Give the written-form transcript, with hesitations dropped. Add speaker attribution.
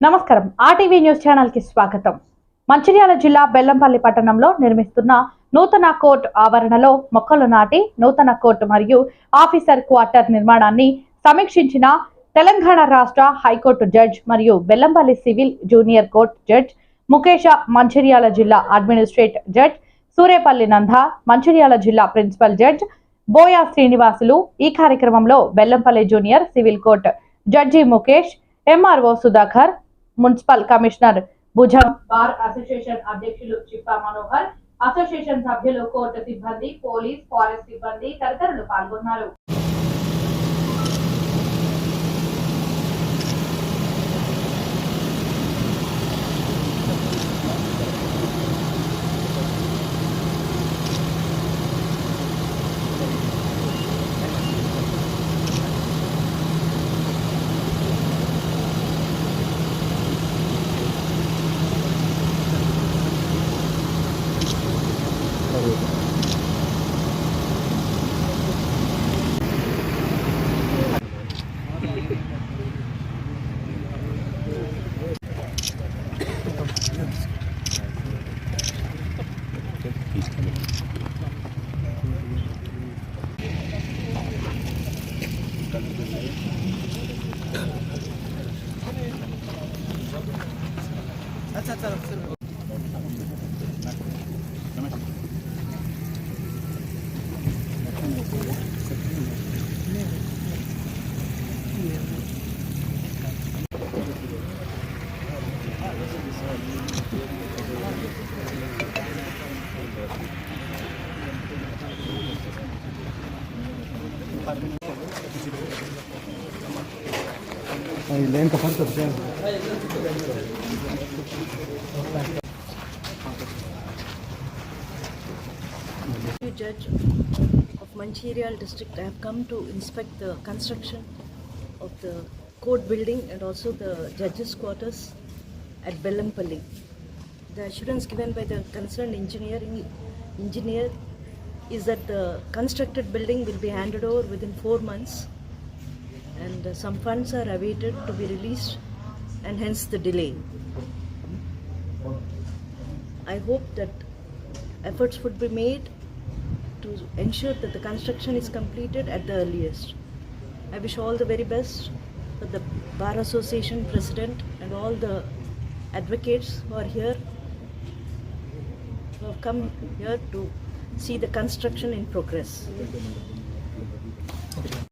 Speaker 1: నమస్కారం RTV news channel కి స్వాగతం. మంచిర్యాల జిల్లా బెల్లంపల్లి పట్టణంలో నిర్మిస్తున్న నూతన కోర్టు ఆవరణలో మొక్కలు నాటి నూతన కోర్టు మరియు ఆఫీసర్ క్వార్టర్ నిర్మాణాన్ని సమీక్షించిన తెలంగాణ రాష్ట్ర హైకోర్టు జడ్జ్ మరియు Bellampalli civil junior court judge Mukesh, Mancherial జిల్లా అడ్మినిస్ట్రేటివ్ జడ్జ్ సూరేపల్లి నంద, మంచిర్యాల జిల్లా ప్రిన్సిపల్ జడ్జ్ బోయా శ్రీనివాసులు. ఈ కార్యక్రమంలో Bellampalli junior civil court judge Mukesh, MRO Sudhakar, municipal commissioner భుజం, బార్ అసోసియేషన్ అధ్యక్షులు చిప్పా మనోహర్, అసోసియేషన్ సభ్యులు, కోర్టు సిబ్బంది, పోలీస్, ఫారెస్ట్ సిబ్బంది తదితరులు పాల్గొన్నారు.
Speaker 2: Judge of Mancherial district, I have come to inspect the construction of the court building and also the judges quarters at Bellampalli. The assurance given by the concerned engineer is that the constructed building will be handed over within 4 months, and some funds are awaited to be released, and hence the delay. I hope that efforts would be made to ensure that the construction is completed at the earliest. I wish all the very best for the Bar Association President and all the advocates who are here, who have come here to see the construction in progress.